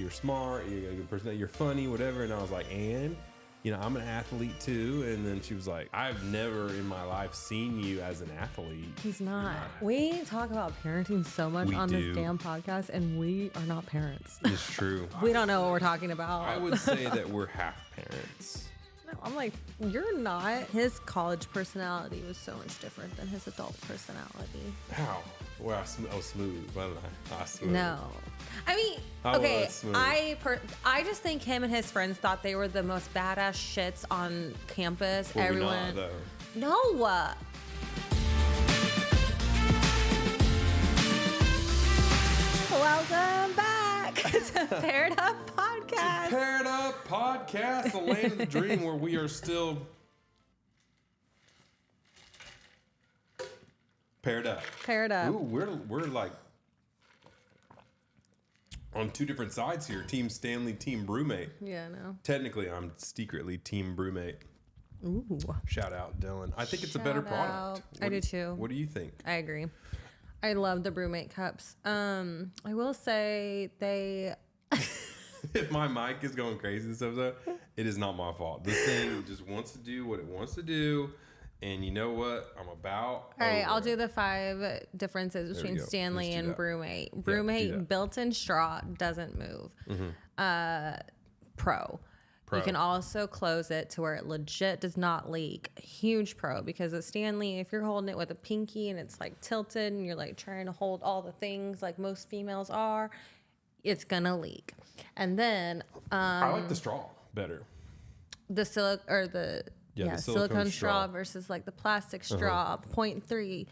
you're smart, you're a good person, you're funny, whatever. And I was like, and I'm an athlete too. And then she was like, I've never in my life seen you as an athlete. He's not. We talk about parenting so much on this damn podcast, and we are not parents. It's true. We don't know what we're talking about. I would say that we're half parents. No, I'm like, you're not. His college personality was so much different than his adult personality. How? Well, smooth. Well, smooth. No. I mean, okay, I just think him and his friends thought they were the most badass shits on campus. Well, everyone. We're not, though. No. Welcome back to Paired Up Podcast. Paired Up Podcast, the land of the dream where we are still paired up. Paired up. Ooh, we're like on two different sides here. Team Stanley, Team Brewmate. Yeah, no. Technically, I'm secretly Team Brewmate. Ooh. Shout out, Dylan. I think it's a better product. I do too. What do you think? I agree. I love the Brewmate cups. I will say they... If my mic is going crazy this episode, it is not my fault. This thing just wants to do what it wants to do. And you know what? I'm about. All right, I'll do the 5 differences between Stanley and Brewmate. Brewmate built-in straw doesn't move. Mm-hmm. Pro. You can also close it to where it legit does not leak. Huge pro, because at Stanley, if you're holding it with a pinky and it's like tilted and you're like trying to hold all the things like most females are, it's gonna leak. And then I like the straw better. The silicone straw versus like the plastic straw. 0.3.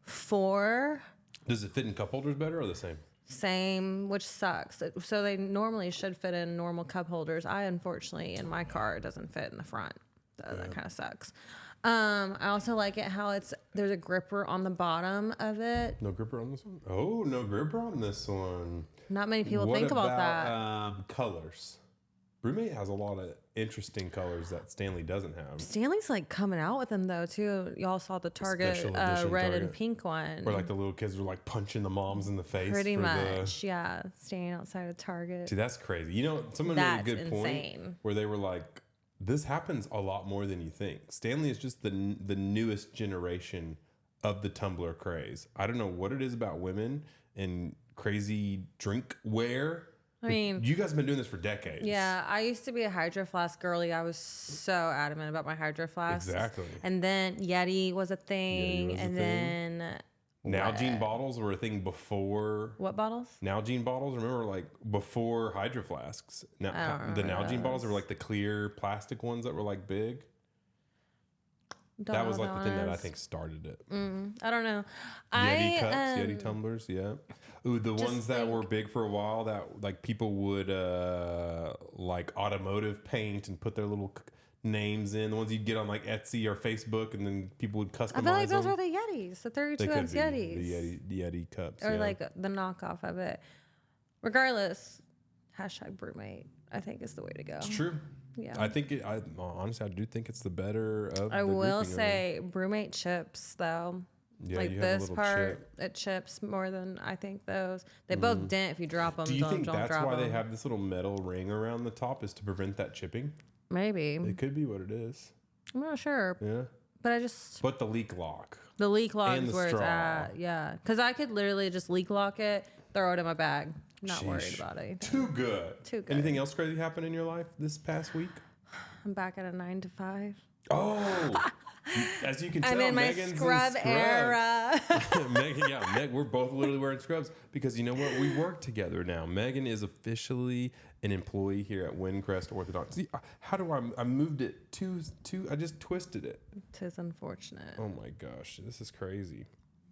4. Does it fit in cup holders better or the same? Same, which sucks. So they normally should fit in normal cup holders. I unfortunately in my car it doesn't fit in the front. So that kind of sucks. I also like it how there's a gripper on the bottom of it. No gripper on this one? Oh, no gripper on this one. Not many people think about that. Colors. Brewmate has a lot of interesting colors that Stanley doesn't have. Stanley's like coming out with them though too. Y'all saw the Target red and pink one. Where like the little kids were like punching the moms in the face. Pretty much, yeah. Staying outside of Target. Dude, that's crazy. Someone made a good point where they were like, this happens a lot more than you think. Stanley is just the newest generation of the Tumblr craze. I don't know what it is about women and crazy drink wear. I mean, you guys have been doing this for decades. Yeah, I used to be a Hydro Flask girly. I was so adamant about my Hydro Flasks. Exactly. And then Yeti was a thing. Then Nalgene bottles were a thing before. What bottles? Nalgene bottles. Remember, like before Hydro Flasks. Now, the Nalgene bottles were like the clear plastic ones that were like big. That was like the thing that I think started it. I don't know. Yeti cups, Yeti tumblers, yeah. Ooh, the ones that were big for a while that like people would like automotive paint and put their little names in. The ones you'd get on like Etsy or Facebook, and then people would customize them. I feel like those were the Yetis, the 32 ounce Yetis. The Yeti cups. Or like the knockoff of it. Regardless, #Brewmate, I think is the way to go. It's true. Yeah, I think honestly, I do think it's the better of. I will say Brewmate chips though. Yeah, like this part, it chips more than I think those. They both dent if you drop them. Do you think that's why they have this little metal ring around the top, is to prevent that chipping? Maybe. It could be what it is. I'm not sure. Yeah. But the leak lock. The leak lock is where it's at. Yeah, because I could literally just leak lock it, throw it in my bag. Not worried about anything. Too good. Anything else crazy happened in your life this past week? I'm back at a 9 to 5. Oh, as you can tell, I'm in my Megan's scrub era. Megan, we're both literally wearing scrubs because you know what? We work together now. Megan is officially an employee here at Windcrest Orthodontics. See, how do I moved it to I just twisted it. Tis unfortunate. Oh my gosh, this is crazy.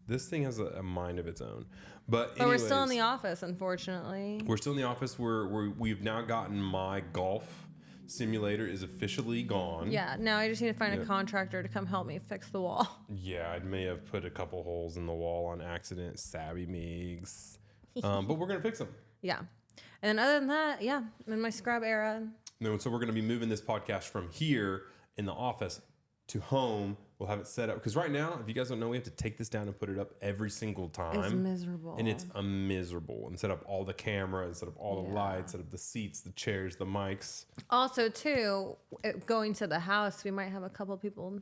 This thing has a mind of its own. But anyways, we're still in the office, unfortunately. We're still in the office. We've now gotten my golf simulator is officially gone. Yeah, now I just need to find a contractor to come help me fix the wall. Yeah, I may have put a couple holes in the wall on accident. Savvy Meeks. But we're going to fix them. Yeah. And then other than that, yeah, I'm in my scrub era. No, so we're going to be moving this podcast from here in the office to home We'll have it set up. Because right now, if you guys don't know, we have to take this down and put it up every single time. It's miserable. And it's miserable. And set up all the cameras, set up all the lights, set up the seats, the chairs, the mics. Also, too, going to the house, we might have a couple people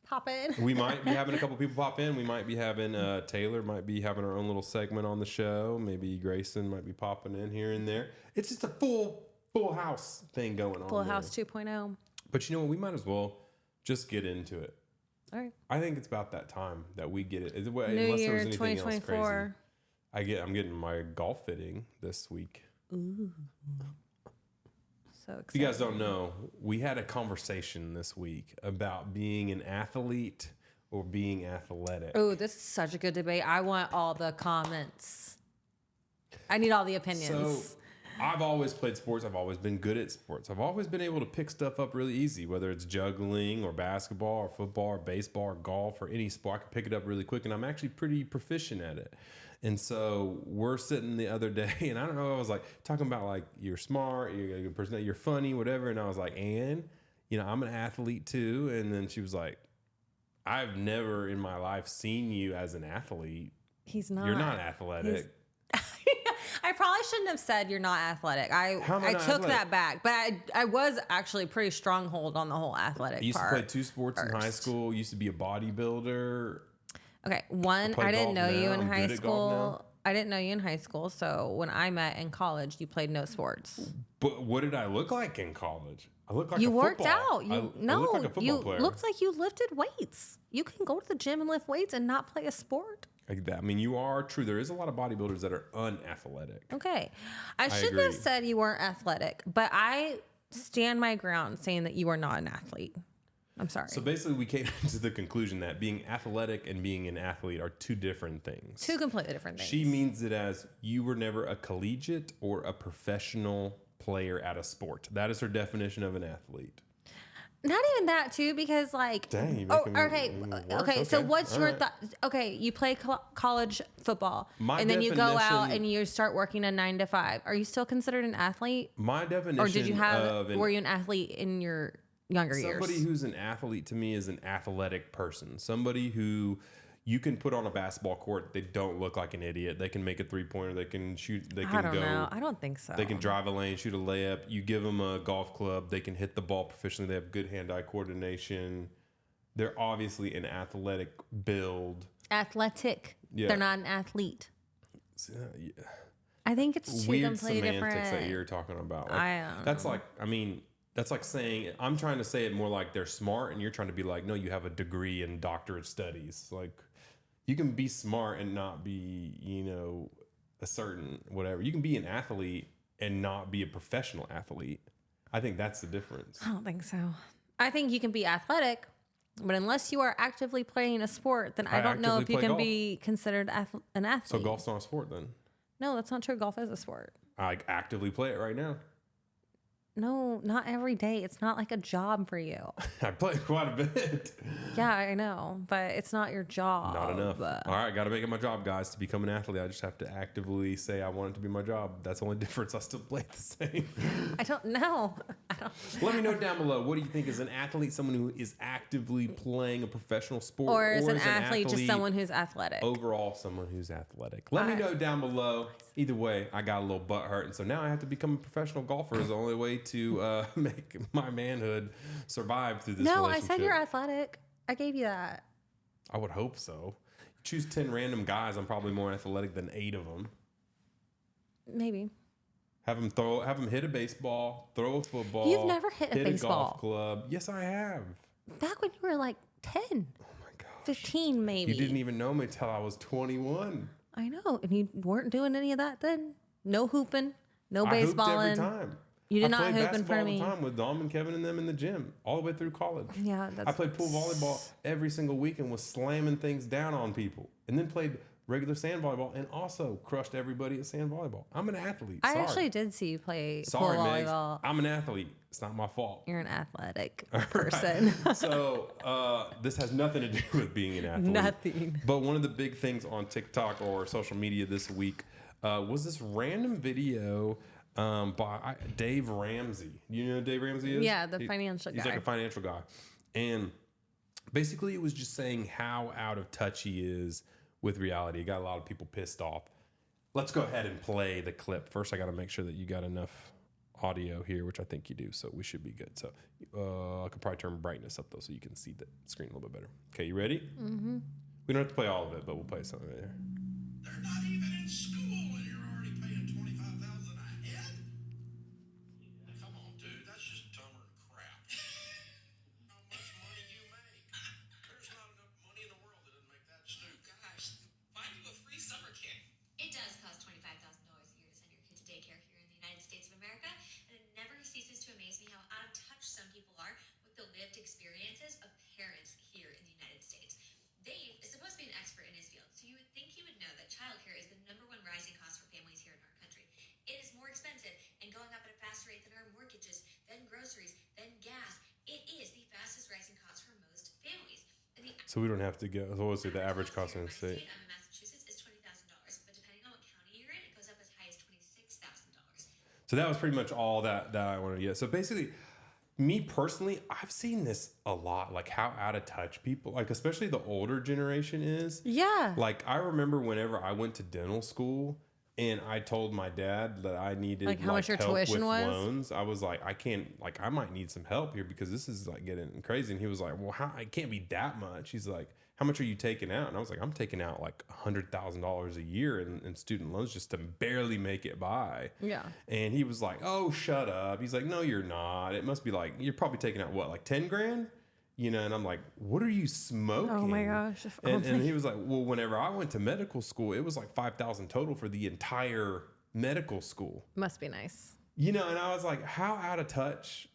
pop in. We might be having a couple people pop in. We might be having Taylor might be having our own little segment on the show. Maybe Grayson might be popping in here and there. It's just a full house thing going on. Full House 2.0. But you know what? We might as well just get into it. All right. I think it's about that time that we get it. New Year 2024. I'm getting my golf fitting this week. Ooh. So exciting. If you guys don't know, we had a conversation this week about being an athlete or being athletic. Oh, this is such a good debate. I want all the comments. I need all the opinions. So I've always played sports. I've always been good at sports. I've always been able to pick stuff up really easy, whether it's juggling or basketball or football or baseball or golf or any sport. I can pick it up really quick, and I'm actually pretty proficient at it. And so we're sitting the other day, and I don't know, I was like talking about like, you're smart, you're a good person, you're funny, whatever. And I was like, and, you know, I'm an athlete too. And then she was like, I've never in my life seen you as an athlete. He's not. You're not athletic. I probably shouldn't have said you're not athletic. I took that back, but I was actually pretty stronghold on the whole athletic part. I used to play 2 sports in high school. Used to be a bodybuilder. Okay, one, I didn't know you in high school. I didn't know you in high school, so when I met in college, you played no sports. But what did I look like in college? I looked like you a worked football. out. I looked like a football player. Looked like you lifted weights. You can go to the gym and lift weights and not play a sport. Like that. I mean, you are true. There is a lot of bodybuilders that are unathletic. Okay. I shouldn't have said you weren't athletic, but I stand my ground saying that you are not an athlete. I'm sorry. So basically, we came to the conclusion that being athletic and being an athlete are 2 different things. 2 completely different things. She means it as you were never a collegiate or a professional player at a sport. That is her definition of an athlete. Not even that too, because like, dang, you okay. So what's your thought? Okay, you play college football, and then you go out and you start working a 9 to 5. Are you still considered an athlete? My definition, or did you were you an athlete in your younger years? Somebody who's an athlete to me is an athletic person. Somebody who you can put on a basketball court. They don't look like an idiot. They can make a 3-pointer. They can shoot. They can I don't know. I don't think so. They can drive a lane, shoot a layup. You give them a golf club. They can hit the ball proficiently. They have good hand-eye coordination. They're obviously an athletic build. Athletic. Yeah. They're not an athlete. Yeah. I think it's 2 weird completely semantics different. that you're talking about. Like, I don't that's know. Like, I mean, that's like saying, I'm trying to say it more like they're smart, and you're trying to be like, no, you have a degree in doctorate studies. Like, you can be smart and not be, you know, a certain whatever. You can be an athlete and not be a professional athlete. I think that's the difference. I don't think so. I think you can be athletic, but unless you are actively playing a sport, then I don't know if you can be considered an athlete. So golf's not a sport then? No, that's not true. Golf is a sport. I actively play it right now. No, not every day. It's not like a job for you. I play quite a bit. Yeah, I know, but it's not your job. Not enough. All right, got to make it my job, guys. To become an athlete, I just have to actively say I want it to be my job. That's the only difference. I still play the same. I don't know. Let me know down below. What do you think is an athlete? Someone who is actively playing a professional sport, or is an athlete just someone who's athletic? Overall, someone who's athletic. Let me know down below. Either way, I got a little butt hurt, and so now I have to become a professional golfer. Is the only way to make my manhood survive through this relationship. No, I said you're athletic. I gave you that. I would hope so. Choose 10 random guys. I'm probably more athletic than 8 of them. Maybe. Have them hit a baseball, throw a football. You've never hit a baseball. A golf club. Yes, I have. Back when you were like 10. Oh my gosh. 15 maybe. You didn't even know me till I was 21. I know, and you weren't doing any of that then. No hooping, no baseballing. I hooped every time. You did not hoop in front of me. I played basketball all the time with Dom and Kevin and them in the gym, all the way through college. Yeah, I played pool volleyball every single week and was slamming things down on people, and then played regular sand volleyball and also crushed everybody at sand volleyball. I'm an athlete. I actually did see you play pool volleyball. I'm an athlete. It's not my fault. You're an athletic person. Right. So this has nothing to do with being an athlete. Nothing. But one of the big things on TikTok or social media this week was this random video by Dave Ramsey. You know who Dave Ramsey is? Yeah, the financial guy. He's like a financial guy. And Basically, it was just saying how out of touch he is with reality. It got a lot of people pissed off. Let's go ahead and play the clip. First, I got to make sure that you got enough audio here, which I think you do, so we should be good. So I could probably turn brightness up, though, so you can see the screen a little bit better. Okay, you ready? Mm-hmm. We don't have to play all of it, but we'll play some of it here. They're not even in school, and you're already paying $25,000 a head? Come on, dude, that's just dumber than crap. How much money you make? There's not enough money in the world that doesn't make that stupid. Gosh, find you a free summer camp. It does cost $25,000 a year to send your kid to daycare here in the United States of America, and it never ceases to amaze me how out of touch some people are with the lived experiences of parents here in the United States. Dave is supposed to be an expert in his field, so you would think he would know that childcare is the #1 rising cost for families here in our country. It is more expensive and going up at a faster rate than our mortgages, then groceries, then gas. It is the fastest rising cost for most families. So we don't have to go. So we'll say the average cost in the state. Massachusetts is $20,000, but depending on what county you're in, it goes up as high as $26,000. So that was pretty much all that I wanted to get. So basically, me personally, I've seen this a lot, like how out of touch people, like especially the older generation is. Yeah. Like I remember whenever I went to dental school and I told my dad that I needed like how much your help tuition with was. loans. I was like, I can't, like I might need some help here because this is like getting crazy. And he was like, well, it can't be that much. He's like, how much are you taking out? And I was like, I'm taking out like $100,000 a year in student loans just to barely make it by. Yeah. And he was like, oh, shut up. He's like, no, you're not. It must be like, you're probably taking out what, like 10 grand? You know, and I'm like, what are you smoking? Oh my gosh. And he was like, well, whenever I went to medical school, it was like 5,000 total for the entire medical school. Must be nice. You know, and I was like, how out of touch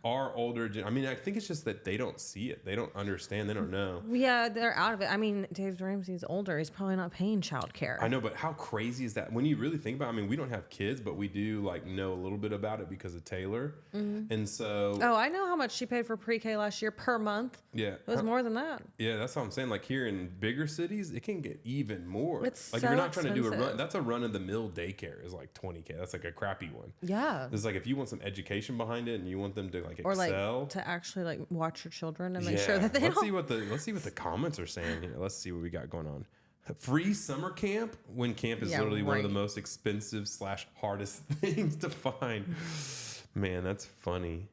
are older I mean, I think it's just that they don't see it. They don't understand. They don't know. Yeah, they're out of it. I mean, Dave Ramsey's older. He's probably not paying childcare. I know, but how crazy is that? When you really think about it, I mean, we don't have kids, but we do like know a little bit about it because of Taylor. Mm-hmm. And so... Oh, I know how much she paid for pre-K last year per month. Yeah. It was more than that. Yeah, that's what I'm saying. Like here in bigger cities, it can get even more. It's like so if you're not trying expensive. to do a run, that's a run-of-the-mill daycare is like $20K. That's like a crappy one. Yeah. It's like if you want some education behind it and you want them to like or excel. like to actually like watch your children and make sure that they let's see what the comments are saying here. Let's see what we got going on. Free summer camp when camp is literally one of the most expensive / hardest things to find. Man, that's funny.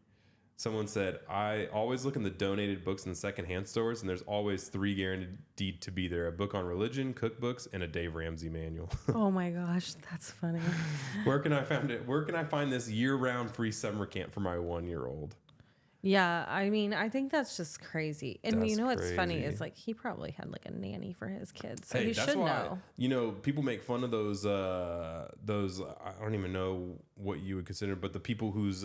Someone said, I always look in the donated books in the secondhand stores, and there's always 3 guaranteed to be there: a book on religion, cookbooks, and a Dave Ramsey manual. Oh my gosh, that's funny. Where can I find this year-round free summer camp for my 1-year-old? Yeah, I mean, I think that's just crazy. And That's you know what's funny crazy. is like he probably had like a nanny for his kids, so Hey, he that's should why, know. you know, people make fun of those I don't even know what you would consider, but the people whose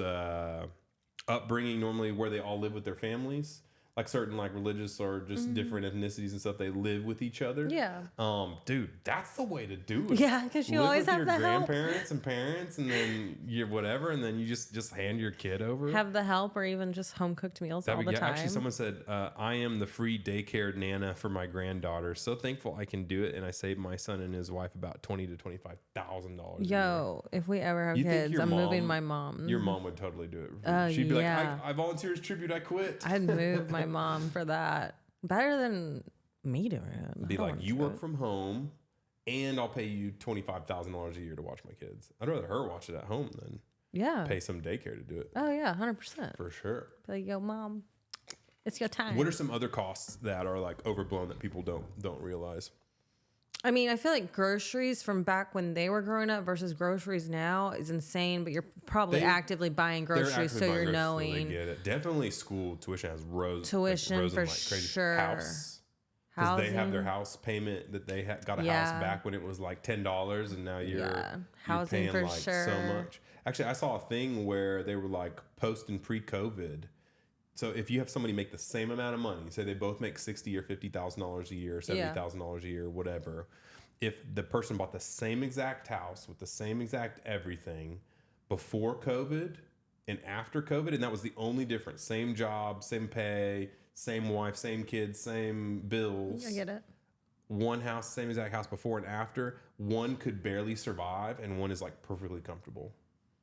upbringing normally where they all live with their families, like certain like religious or just different ethnicities and stuff, they live with each other. Yeah. Dude, that's the way to do it. Yeah, because you Live always with have your the help. grandparents and parents, and then you whatever, and then you just hand your kid over. Have the help or even just home cooked meals all the time. Actually, someone said, I am the free daycare nana for my granddaughter. So thankful I can do it, and I saved my son and his wife about $20,000 to $25,000. Yo, if we ever have kids, I'm moving my mom. Your mom would totally do it. Oh, She'd be yeah. like, I volunteer as tribute. I quit. I'd move my mom for that. Better than me doing it. Be like, you work from home, and I'll pay you $25,000 a year to watch my kids. I'd rather her watch it at home than pay some daycare to do it. Oh yeah, 100%. For sure. Be like, yo, mom, it's your time. What are some other costs that are like overblown that people don't realize? I mean, I feel like groceries from back when they were growing up versus groceries now is insane, but you're probably actively buying groceries, so you're knowing. They get it. Definitely school tuition has rose. Tuition like, for like crazy. sure. House. Because they have their house payment that they got a house back when it was like $10, and now you're housing paying for like sure. so much. Actually, I saw a thing where they were like post and pre-COVID. So if you have somebody make the same amount of money, say they both make $60,000 or $50,000 a year, $70,000 a year, whatever. If the person bought the same exact house with the same exact everything before COVID and after COVID, and that was the only difference, same job, same pay, same wife, same kids, same bills. I get it. One house, same exact house before and after, one could barely survive and one is like perfectly comfortable.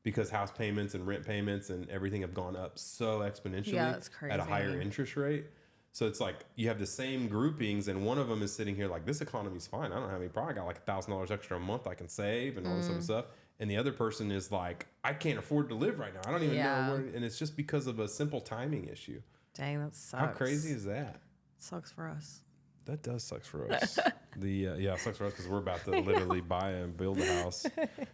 Because house payments and rent payments and everything have gone up so exponentially that's crazy. at a higher interest rate. So it's like you have the same groupings, and one of them is sitting here like, this economy's fine. I don't have any problem. I got like $1,000 extra a month I can save and all this other stuff. And the other person is like, I can't afford to live right now. I don't even know where. And it's just because of a simple timing issue. Dang, that sucks. How crazy is that? Sucks for us. That does sucks for us. It sucks for us because we're about to literally buy and build a house.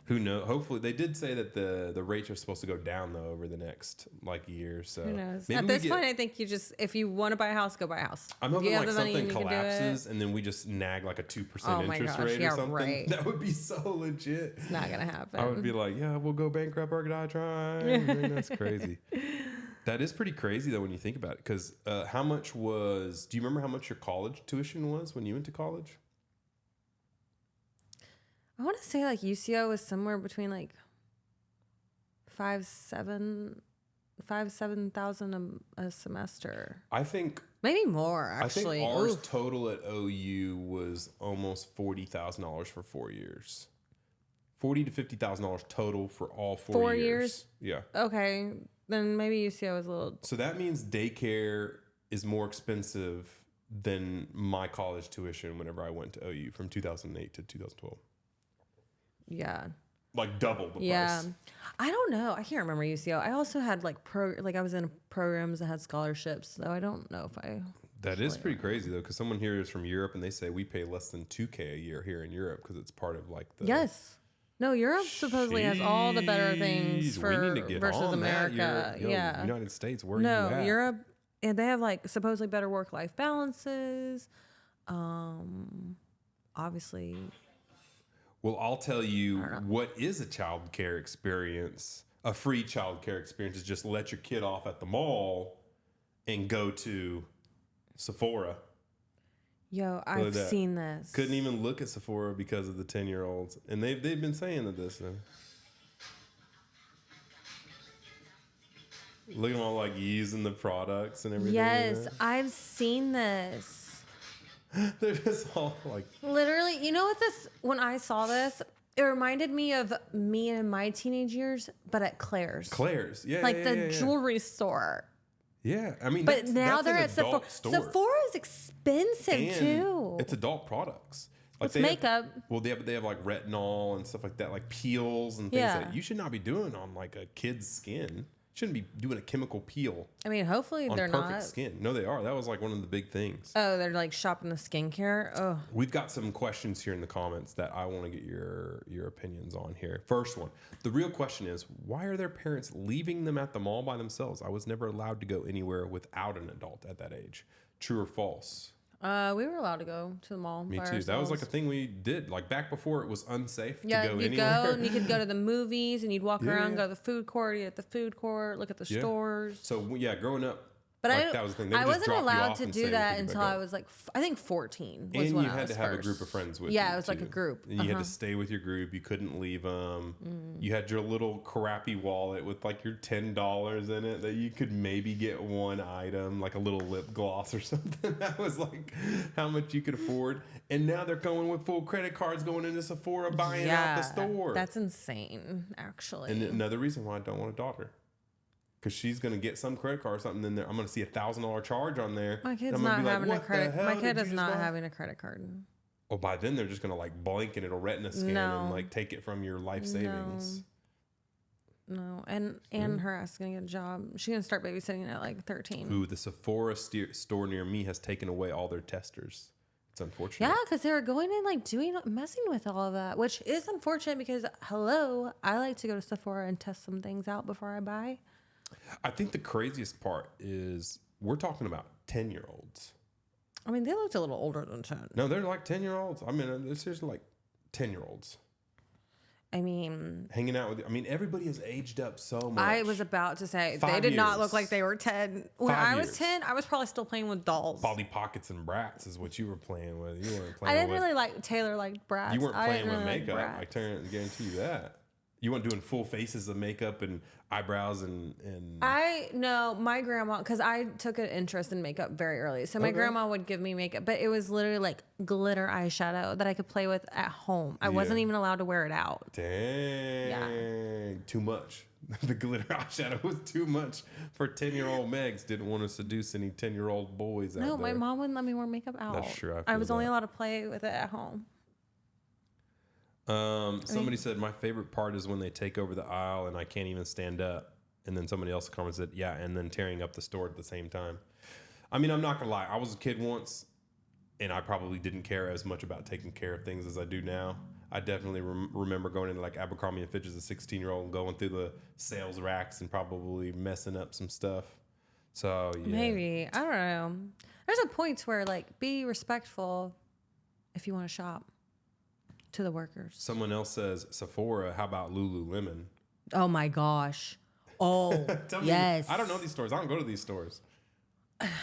Who knows? Hopefully, they did say that the rates are supposed to go down though over the next like year. So who knows? At this point, I think you just, if you want to buy a house, go buy a house. I'm hoping like something collapses and then we just nag like a 2% interest rate or something. Right. That would be so legit. It's not gonna happen. I would be like, yeah, we'll go bankrupt or die trying. That's crazy. That is pretty crazy though when you think about it. Because do you remember how much your college tuition was when you went to college? I want to say like UCO was somewhere between like 7,000 a semester. I think maybe more actually. I think ours total at OU was almost $40,000 for 4 years. $40,000 to $50,000 total for all 4 years. Yeah. Okay. Then maybe UCO is a little. So that means daycare is more expensive than my college tuition whenever I went to OU from 2008 to 2012. Yeah. Like double the price. I don't know. I can't remember UCO. I also had like I was in programs that had scholarships, so I don't know if I. That is pretty crazy though, because someone here is from Europe and they say we pay less than $2,000 a year here in Europe because it's part of like the. Yes. No, Europe supposedly has all the better things versus America. Yeah. United States, where are you at? No, Europe, and they have like supposedly better work-life balances. Obviously. Well, I'll tell you what is a child care experience. A free child care experience is just let your kid off at the mall and go to Sephora. Yo, I've seen this. Couldn't even look at Sephora because of the 10-year-olds. And they've been saying that this. Look at them all like using the products and everything. Yes, I've seen this. They're just all like. Literally, you know what this, when I saw this, it reminded me of me in my teenage years, but at Claire's. Claire's, yeah. Like the jewelry store. Yeah, I mean, but now they're at Sephora. Sephora is expensive too. It's adult products. Like it's makeup. They have like retinol and stuff like that, like peels and things that you should not be doing on like a kid's skin. Shouldn't be doing a chemical peel. I mean, hopefully they're not. Perfect skin. No, they are. That was like one of the big things. Oh, they're like shopping the skincare. Oh, we've got some questions here in the comments that I want to get your opinions on here. First one, the real question is, why are their parents leaving them at the mall by themselves? I was never allowed to go anywhere without an adult at that age. True or false? We were allowed to go to the mall. Me too. Ourselves. That was like a thing we did. Like back before it was unsafe to go anywhere. Yeah, you'd go and you could go to the movies and you'd walk around, go to the food court, eat at the food court, look at the stores. So growing up, but like, that was the thing. I wasn't allowed to do that until I was like, I think 14 was when I was And you had to have a group of friends with you. Yeah, it was like a group. And you had to stay with your group. You couldn't leave them. You had your little crappy wallet with like your $10 in it that you could maybe get one item, like a little lip gloss or something. That was like how much you could afford. And now they're going with full credit cards going into Sephora, buying out the store. That's insane, actually. And another reason why I don't want a daughter. Because she's going to get some credit card or something in there. I'm going to see $1,000 charge on there. My kid's not having a credit. My kid is not having a credit card. Oh, by then they're just going to like blink and it'll retina scan and like take it from your life savings. No, and her ass is going to get a job. She's going to start babysitting at like 13. Ooh, the Sephora store near me has taken away all their testers. It's unfortunate. Yeah, because they were going in like messing with all of that, which is unfortunate because I like to go to Sephora and test some things out before I buy. I think the craziest part is we're talking about 10-year-olds. I mean, they looked a little older than 10. No, they're like 10-year-olds. I mean, they're seriously like 10-year-olds. I mean, hanging out with. I mean, everybody has aged up so much. I was about to say they did not look like they were 10. When I was 10, I was probably still playing with dolls. Polly Pockets and Bratz is what you were playing with. You weren't playing. I didn't really like Taylor liked Bratz. You weren't playing with makeup. I guarantee you that. You weren't doing full faces of makeup and eyebrows and. I know my grandma, because I took an interest in makeup very early. So my grandma would give me makeup, but it was literally like glitter eyeshadow that I could play with at home. I wasn't even allowed to wear it out. Dang. Yeah. Too much. The glitter eyeshadow was too much for 10-year-old Megs. Didn't want to seduce any 10-year-old boys out there. No, my mom wouldn't let me wear makeup out. That's true. I was only allowed to play with it at home. Somebody said, my favorite part is when they take over the aisle and I can't even stand up. And then somebody else commented, yeah, and then tearing up the store at the same time. I mean, I'm not going to lie. I was a kid once, and I probably didn't care as much about taking care of things as I do now. I definitely remember going into like Abercrombie and Fitch as a 16-year-old and going through the sales racks and probably messing up some stuff. So, yeah. Maybe. I don't know. There's a point where, like, be respectful if you want to shop to the workers. Someone else says, Sephora, how about Lululemon? Oh, my gosh. Oh, yes. I don't know these stores. I don't go to these stores.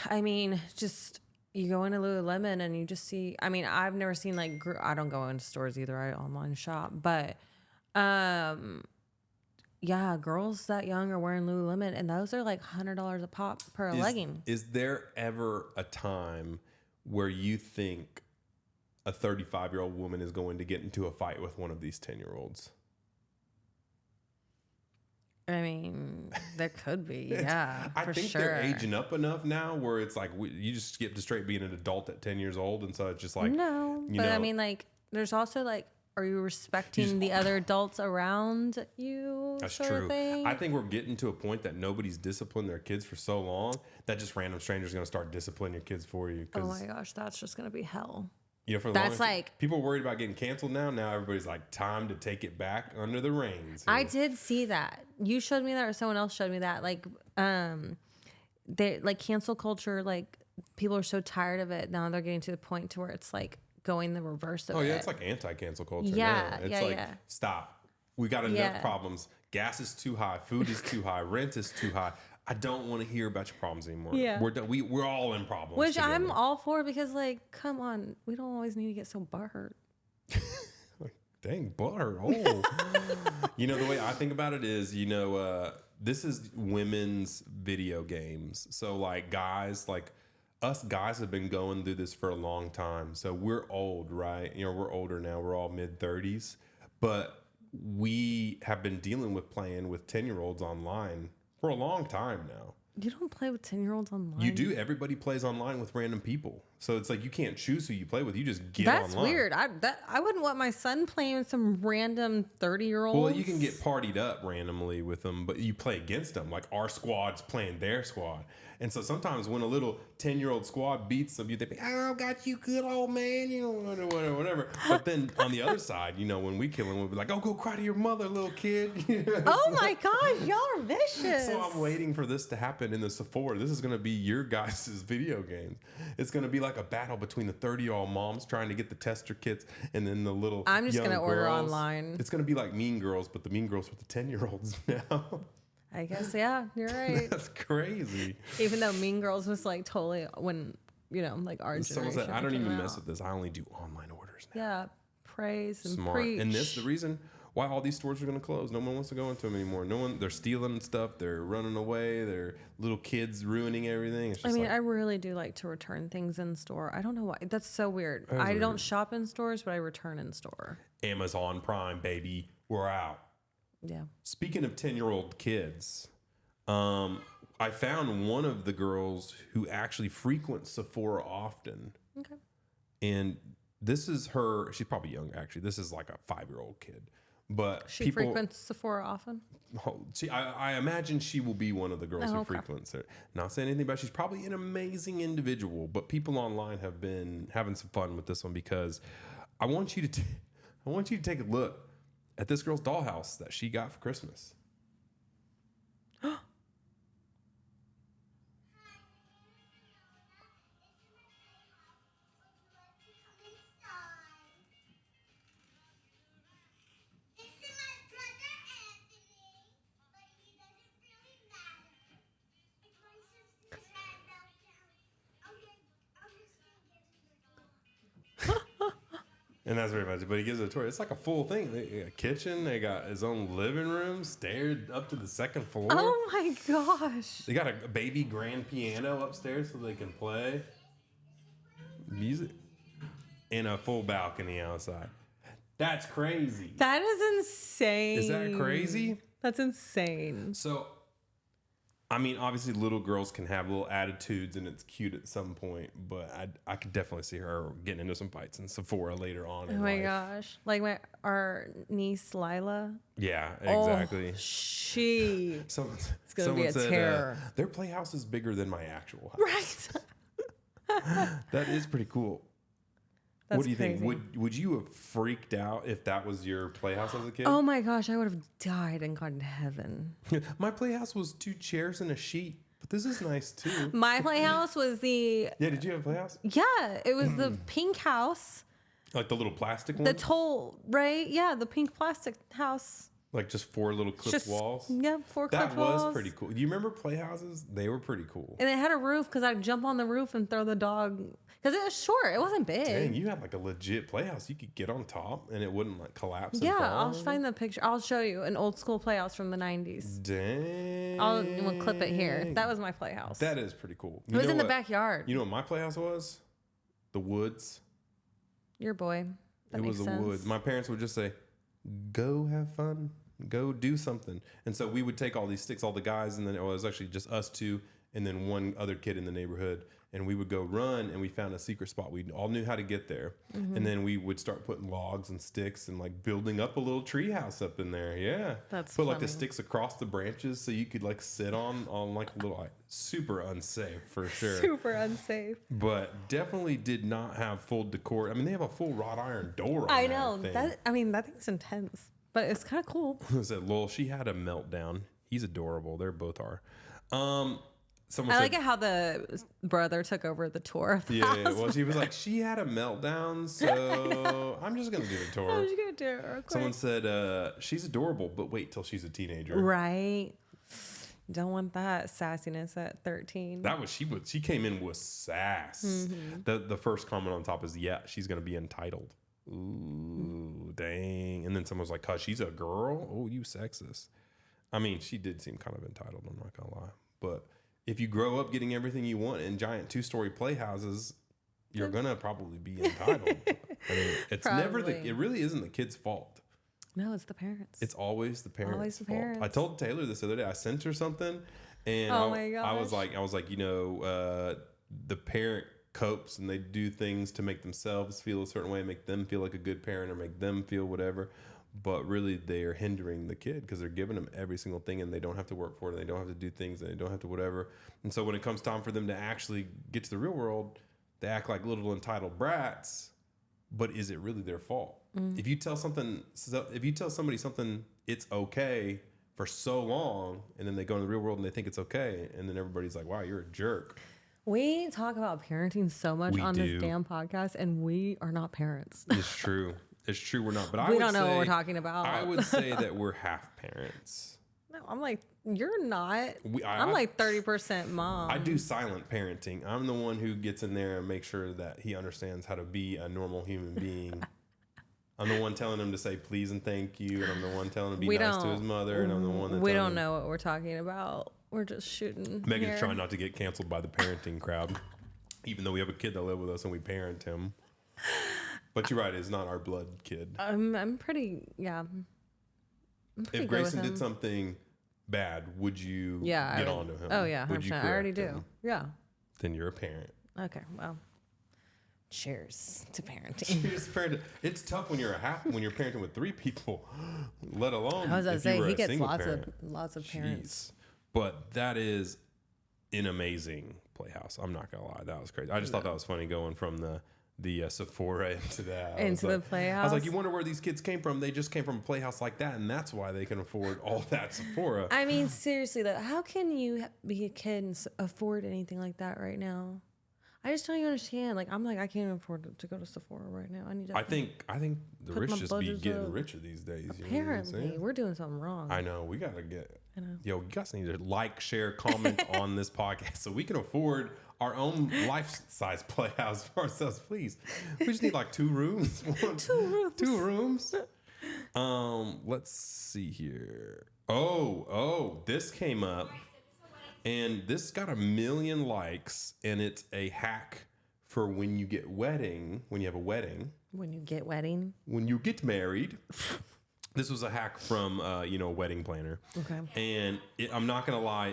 I mean, just... You go into Lululemon and you just see, I mean, I've never seen like, I don't go into stores either. I online shop, but, yeah, girls that young are wearing Lululemon and those are like $100 a pop per legging. Is there ever a time where you think a 35-year-old woman is going to get into a fight with one of these 10-year-olds? I mean, there could be, yeah. I think they're aging up enough now where it's like you just skip to straight being an adult at 10 years old, and so it's just like no. But I mean, like, there's also like, are you respecting the other adults around you? That's sort true. Of thing? I think we're getting to a point that nobody's disciplined their kids for so long that just random strangers are going to start disciplining your kids for you. Oh my gosh, that's just going to be hell. You know, for the that's like people are worried about getting canceled now. Now everybody's like, time to take it back under the reins. I did see that. You showed me that, or someone else showed me that. Like, they like cancel culture. Like, people are so tired of it now. They're getting to the point to where it's like going the reverse of it. Oh yeah, it's like anti-cancel culture. Yeah, now. It's stop. We got enough problems. Gas is too high. Food is too high. Rent is too high. I don't want to hear about your problems anymore. Yeah. We're all in problems. Which together. I'm all for because, like, come on. We don't always need to get so butthurt. Dang, butthurt. Oh. You know, the way I think about it is, you know, this is women's video games. So, like, guys, like, us guys have been going through this for a long time. So we're old, right? You know, we're older now. We're all mid-30s. But we have been dealing with playing with 10-year-olds online for a long time now. You don't play with 10-year-olds online? You do. Everybody plays online with random people. So it's like you can't choose who you play with. You just get online. That's weird. I wouldn't want my son playing with some random 30-year-olds. Well, you can get partied up randomly with them, but you play against them. Like our squad's playing their squad. And so sometimes when a little 10-year-old squad beats them, you think, oh, got you good, old man, you know, whatever. But then on the other side, you know, when we kill them, we'll be like, oh, go cry to your mother, little kid. Oh, my gosh, y'all are vicious. So I'm waiting for this to happen in the Sephora. This is going to be your guys' video games. It's going to be like a battle between the 30-year-old moms trying to get the tester kits and then the little I'm just going to order girls. Online. It's going to be like Mean Girls, but the Mean Girls with the 10-year-olds now. I guess, yeah, you're right. That's crazy. Even though Mean Girls was like totally when, you know, like our generation. Someone said, I don't even mess with this. I only do online orders now. Yeah, praise and Smart. preach. And this, the reason why all these stores are going to close. No one wants to go into them anymore. They're stealing stuff. They're running away. They're little kids ruining everything. It's just I really do like to return things in store. I don't know why. That's so weird. I don't shop in stores, but I return in store. Amazon Prime, baby. We're out. Yeah. Speaking of 10-year-old kids, I found one of the girls who actually frequents Sephora often. Okay. And this is her. She's probably young, actually. This is like a 5-year-old kid. But she frequents Sephora often? I imagine she will be one of the girls who frequents it. Not saying anything about it. She's probably an amazing individual. But people online have been having some fun with this one because I want you to take a look at this girl's dollhouse that she got for Christmas. And that's very much. But he gives it a tour. It's like a full thing. They got a kitchen. They got his own living room, stairs up to the second floor. Oh my gosh! They got a baby grand piano upstairs so they can play music, and a full balcony outside. That's crazy. That is insane. Is that crazy? That's insane. So, I mean, obviously little girls can have little attitudes and it's cute at some point, but I could definitely see her getting into some fights in Sephora later on in life. Gosh. Like our niece Lila. Yeah, exactly. Oh, it's going to be a said, terror. Their playhouse is bigger than my actual house. Right. That is pretty cool. That's what do you crazy. think? Would you have freaked out if that was your playhouse as a kid? Oh my gosh, I would have died and gone to heaven. My playhouse was 2 chairs and a sheet, but this is nice too. My playhouse was Yeah, did you have a playhouse? Yeah, it was the pink house. Like the little plastic one? Right? Yeah, the pink plastic house. Like just 4 little clipped walls? Yeah, 4 clipped walls. That was pretty cool. Do you remember playhouses? They were pretty cool. And it had a roof because I'd jump on the roof and throw the dog. Because it was short. It wasn't big. Dang, you had like a legit playhouse. You could get on top and it wouldn't like collapse. Yeah, I'll find the picture. I'll show you an old school playhouse from the 90s. Dang. We'll clip it here. That was my playhouse. That is pretty cool. It was in the backyard. You know what my playhouse was? The woods. Your boy. That it was the woods. My parents would just say, go have fun. Go do something. And so we would take all these sticks, all the guys, and then it was actually just us 2 and then one other kid in the neighborhood. And we would go run and we found a secret spot. We all knew how to get there. Mm-hmm. And then we would start putting logs and sticks and like building up a little tree house up in there. Yeah. That's Put like the sticks across the branches so you could like sit on like a little, super unsafe for sure. Super unsafe. But definitely did not have full decor. I mean, they have a full wrought iron door on I know. thing. That thing's intense. But it's kind of cool. I said, Lowell, she had a meltdown. He's adorable. They both are. I like it how the brother took over the tour of the house. Yeah, well, she was like, she had a meltdown, so I'm just going to do the tour. I'm just going to do it real quick. Someone said, she's adorable, but wait till she's a teenager. Right. Don't want that sassiness at 13. She came in with sass. Mm-hmm. The first comment on top is, yeah, she's going to be entitled. Ooh, dang. And then someone was like, "Cause she's a girl? Oh, you sexist." I mean, she did seem kind of entitled, I'm not gonna lie. But if you grow up getting everything you want in giant 2-story playhouses, you're gonna probably be entitled. I mean, it's it really isn't the kid's fault. No, it's the parents. It's always the parents' always the fault. parents. I told Taylor this the other day. I sent her something, and I was like, the parent copes and they do things to make themselves feel a certain way, make them feel like a good parent or make them feel whatever. But really, they are hindering the kid because they're giving them every single thing and they don't have to work for it. And they don't have to do things and they don't have to whatever. And so when it comes time for them to actually get to the real world, they act like little entitled brats. But is it really their fault? Mm. If you tell somebody something, it's okay for so long, and then they go in the real world and they think it's okay, and then everybody's like, "Wow, you're a jerk." We talk about parenting so much on this damn podcast, and we are not parents. It's true. It's true. We're not. But we don't know what we're talking about. I would say that we're half parents. No, I'm like, you're not. I'm like 30% mom. I do silent parenting. I'm the one who gets in there and makes sure that he understands how to be a normal human being. I'm the one telling him to say please and thank you, and I'm the one telling him to be nice to his mother, and I'm the one that we don't know what we're talking about. We're just shooting. Megan's trying not to get canceled by the parenting crowd, even though we have a kid that lives with us and we parent him. But you're right, it's not our blood kid. I'm pretty if Grayson did something bad, would you get on to him? Oh, yeah, 100%. I already do. Him? Yeah. Then you're a parent. Okay, well, cheers to parenting. Cheers to parenting. It's tough when you're parenting with 3 people, let alone I was going to say, he gets lots of parents. Jeez. But that is an amazing playhouse. I'm not going to lie. That was crazy. I just thought that was funny going from the Sephora into that. Into the playhouse. I was like, you wonder where these kids came from. They just came from a playhouse like that, and that's why they can afford all that Sephora. I mean, seriously, though, how can you be a kid and afford anything like that right now? I just don't even understand. Like, I'm like, I can't afford to go to Sephora right now. I think the rich just be getting richer these days. Apparently, we're doing something wrong. I know. We got to you guys need to like, share, comment on this podcast so we can afford our own life-size playhouse for ourselves, please. We just need like 2 rooms. 2 rooms. Let's see here. Oh, this came up. And this got 1 million likes, and it's a hack for when you have a wedding. When you get wedding? When you get married. This was a hack from, a wedding planner. Okay. And I'm not going to lie,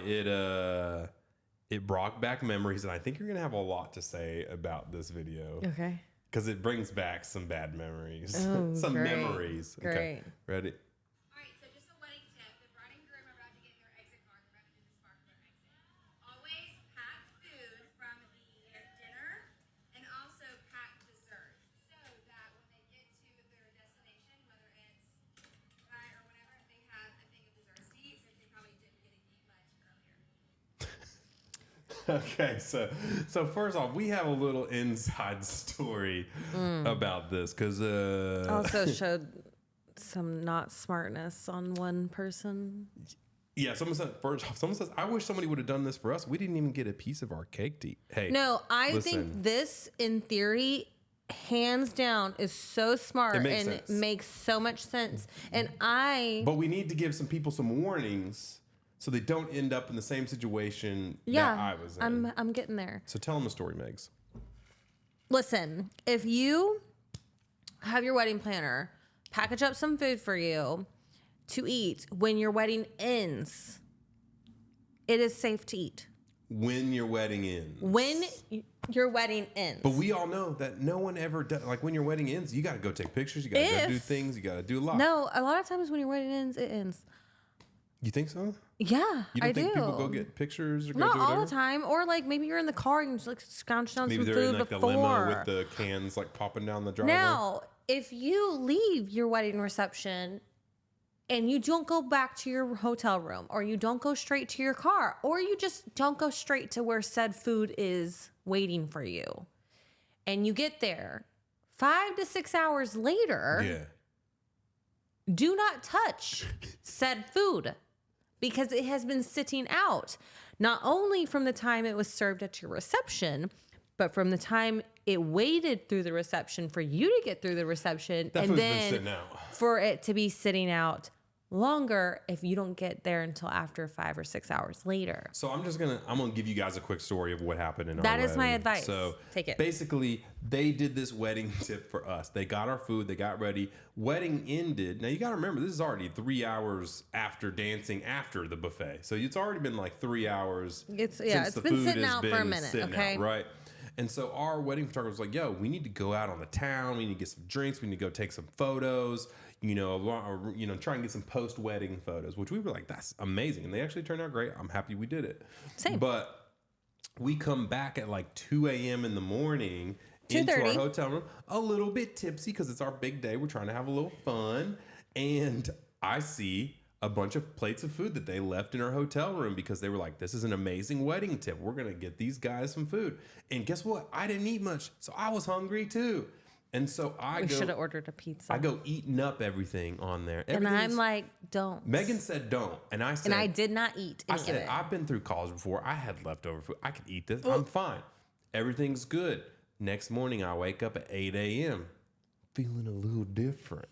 it brought back memories, and I think you're going to have a lot to say about this video. Okay. Because it brings back some bad memories. Oh, some great. memories. Great. Okay. Ready? All right, so just a wedding tip. The bride and groom are about to get in their exit car. They're about to do the sparkler exit. Always pack food from the dinner and also pack dessert so that when they get to their destination, whether it's right or whatever, they have a thing of desserts to eat since they probably didn't get to eat much earlier. Okay, so first off, we have a little inside story about this because Also showed some not smartness on one person. yeah, someone says, I wish somebody would have done this for us. We didn't even get a piece of our cake to eat. Hey, No, I listen. think this, in theory, hands down, is so smart It makes and sense. makes so much sense. And But we need to give some people some warnings so they don't end up in the same situation that I was in. I'm getting there. So tell them a story, Megs. Listen, if you have your wedding planner package up some food for you to eat when your wedding ends, it is safe to eat. When your wedding ends. When your wedding ends. But we all know that no one ever does. Like when your wedding ends, you got to go take pictures. You got to go do things. You got to do a lot. No, a lot of times when your wedding ends, it ends. You think so? Yeah, You don't think people go get pictures or go Not do whatever? all the time. Or like maybe you're in the car and you just like scrounge down Maybe some they're food in like before. the limo with the cans like popping down the driveway. Now, if you leave your wedding reception and you don't go back to your hotel room, or you don't go straight to your car, or you just don't go straight to where said food is waiting for you, and you get there 5 to 6 hours later, Yeah. do not touch said food because it has been sitting out, not only from the time it was served at your reception, but from the time it waited through the reception for you to get through the reception, That and food's been then sitting out. for it to be sitting out longer if you don't get there until after 5 or 6 hours later. So I'm gonna give you guys a quick story of what happened in our That is my wedding. advice. So Take it. Basically, they did this wedding tip for us. They got our food, they got ready. Wedding ended. Now you gotta remember, this is already 3 hours after dancing after the buffet. So it's already been like 3 hours. It's since the been food sitting has out for a minute, sitting okay? out, right? And so our wedding photographer was like, yo, we need to go out on the town. We need to get some drinks. We need to go take some photos, try and get some post-wedding photos, which we were like, that's amazing. And they actually turned out great. I'm happy we did it. Same. But we come back at like 2 a.m. in the morning into our 2:30. hotel room, a little bit tipsy because it's our big day. We're trying to have a little fun. And I see a bunch of plates of food that they left in our hotel room because they were like, this is an amazing wedding tip. We're going to get these guys some food. And guess what? I didn't eat much. So I was hungry too. And so We should have ordered a pizza. I go eating up everything on there. and I'm like, don't. Megan said don't. And I said, And I did not eat any I said, of it. I've been through college before. I had leftover food. I could eat this. I'm fine. Everything's good. Next morning, I wake up at 8 a.m. feeling a little different.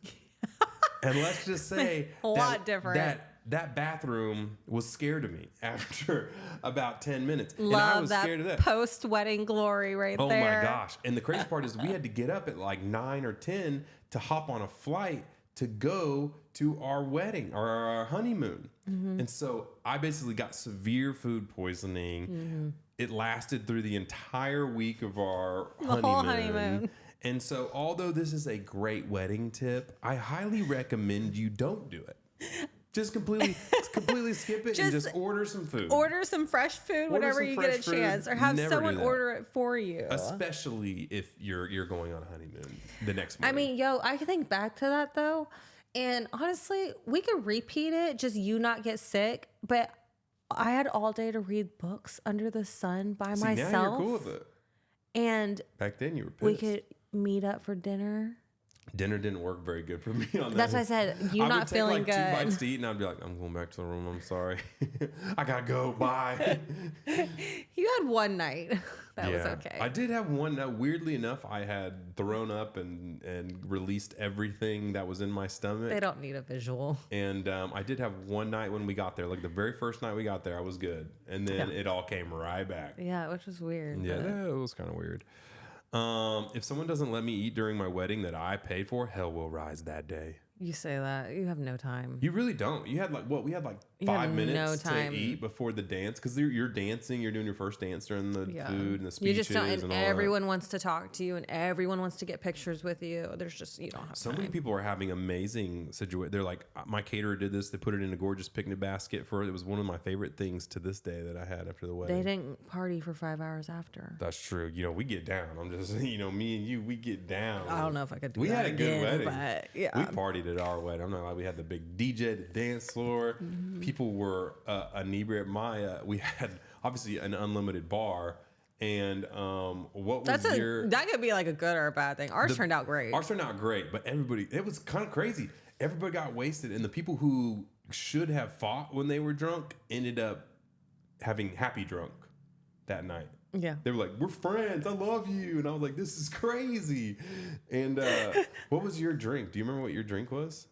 And let's just say A lot different. That bathroom was scared of me after about 10 minutes. Love and I was that scared of that. post-wedding glory right Oh there. my gosh. And the crazy part is we had to get up at like 9 or 10 to hop on a flight to go to our wedding or our honeymoon. Mm-hmm. And so I basically got severe food poisoning. Mm-hmm. It lasted through the entire week of our whole honeymoon. And so although this is a great wedding tip, I highly recommend you don't do it. Just completely skip it and just order some food. Order some fresh food whenever you get a chance, or have someone order it for you. Especially if you're going on a honeymoon the next morning. I mean, I can think back to that though, and honestly, we could repeat it, just you not get sick. But I had all day to read books under the sun by myself. Now you're cool with it. And back then you were pissed. we could meet up for dinner. Dinner didn't work very good for me on that. That's why I said you I not would take feeling like good. 2 bites to eat, and I'd be like, I'm going back to the room. I'm sorry. I gotta go. Bye. You had one night. That was okay. I did have one. Weirdly enough, I had thrown up and released everything that was in my stomach. They don't need a visual. And I did have one night when we got there, like the very first night we got there, I was good, and then it all came right back. Yeah, which was weird. Yeah, but- it was kind of weird. If someone doesn't let me eat during my wedding that I paid for, hell will rise that day. You say that. You have no time. You really don't. You had we had 5 minutes to eat before the dance because you're dancing. You're doing your first dance during the food and the speeches. You just don't, and all everyone wants to talk to you and everyone wants to get pictures with you. There's just, you don't have So time. many people are having amazing situations. They're like, my caterer did this. They put it in a gorgeous picnic basket for it. It was one of my favorite things to this day that I had after the wedding. They didn't party for 5 hours after. That's true. We get down. I'm just, me and you, we get down. I don't know if I could do we that had a again, good wedding. But yeah. We partied at our wedding. I'm not like we had the big DJ, the dance floor. Mm-hmm. People were inebriated. We had obviously an unlimited bar. And that could be like a good or a bad thing. Ours turned out great. Ours turned out great, but it was kind of crazy. Everybody got wasted, and the people who should have fought when they were drunk ended up having happy drunk that night. Yeah. They were like, we're friends. I love you. And I was like, this is crazy. And what was your drink? Do you remember what your drink was?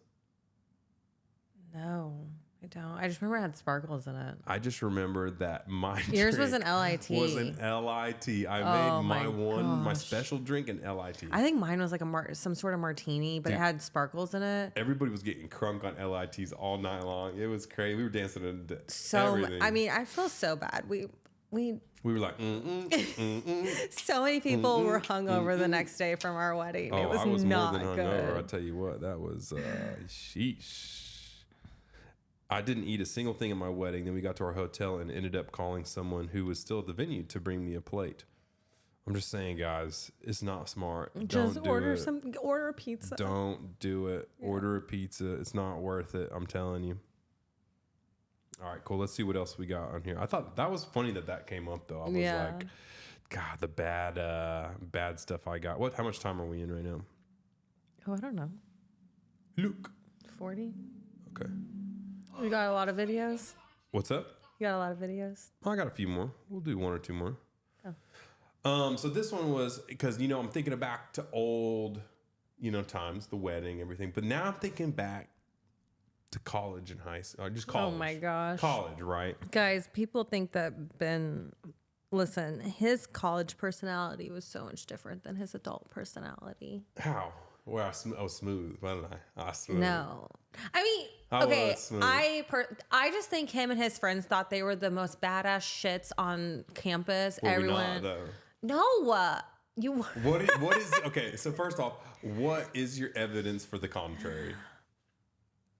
No, I don't. I just remember it had sparkles in it. I just remember that yours was an LIT. Was an LIT. I made my special drink an LIT. I think mine was like some sort of martini, but it had sparkles in it. Everybody was getting crunk on LITs all night long. It was crazy. We were dancing into everything. I mean, I feel so bad. We were like, so many people were hungover the next day from our wedding. It was, I was not more than good. hungover. I'll tell you what, that was sheesh. I didn't eat a single thing at my wedding. Then we got to our hotel and ended up calling someone who was still at the venue to bring me a plate. I'm just saying, guys, it's not smart. Just order a pizza. Don't do it. Yeah. Order a pizza. It's not worth it. I'm telling you. All right, cool. Let's see what else we got on here. I thought that was funny that came up though. I was like, God, the bad stuff I got. How much time are we in right now? Oh, I don't know. Luke. 40. Okay. You got a lot of videos? What's up? You got a lot of videos? I got a few more. We'll do one or two more. Oh. So this one was because, I'm thinking back to old, times, the wedding, everything. But now I'm thinking back to college and high school. Just college. Oh my gosh. College, right? Guys, people think that Ben, listen, his college personality was so much different than his adult personality. How? Well, I was smooth, wasn't I? Smooth. No. I mean, okay, I just think him and his friends thought they were the most badass shits on campus. Well, everyone. Not, no. What is okay, so first off, what is your evidence for the contrary?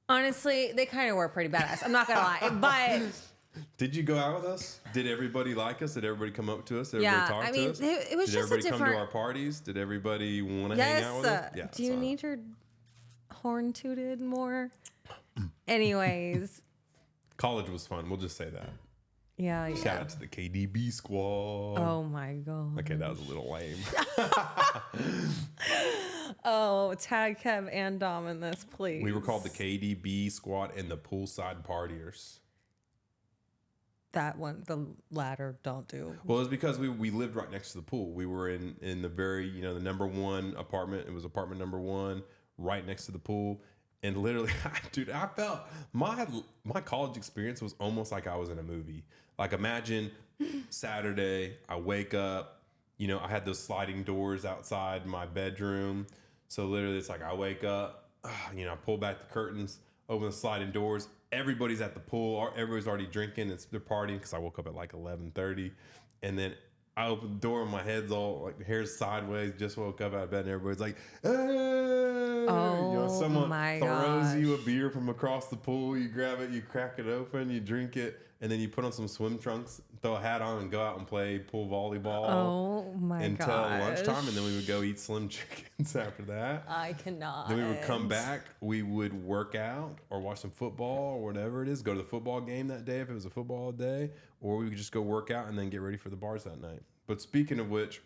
Honestly, they kind of were pretty badass. I'm not going to lie. But did you go out with us? Did everybody like us? Did everybody come up to us? Did everybody talk to us? It was Did just everybody come to our parties? Did everybody want to hang out with us? Yeah. Do you need your horn tooted more? Anyways. College was fun. We'll just say that. Yeah. Shout out to the KDB squad. Oh my God. Okay, that was a little lame. Oh, tag Kev and Dom in this, please. We were called the KDB squad and the poolside partiers. That one, the latter, don't do. Well, it's because we lived right next to the pool. We were in the very, the number one apartment. It was apartment number one, right next to the pool. And literally, dude, I felt my college experience was almost like I was in a movie. Like imagine Saturday, I wake up, I had those sliding doors outside my bedroom. So literally it's like I wake up, I pull back the curtains, open the sliding doors. Everybody's at the pool. Everybody's already drinking. They're partying because I woke up at like 11:30. And then I open the door and my head's all like hair's sideways. Just woke up out of bed and everybody's like, hey! Someone throws you a beer from across the pool. You grab it, you crack it open, you drink it, and then you put on some swim trunks, throw a hat on, and go out and play pool volleyball. Oh my god! Until lunchtime, and then we would go eat Slim Chickens after that. I cannot. Then we would come back. We would work out or watch some football or whatever it is. Go to the football game that day if it was a football day, or we could just go work out and then get ready for the bars that night. But speaking of which,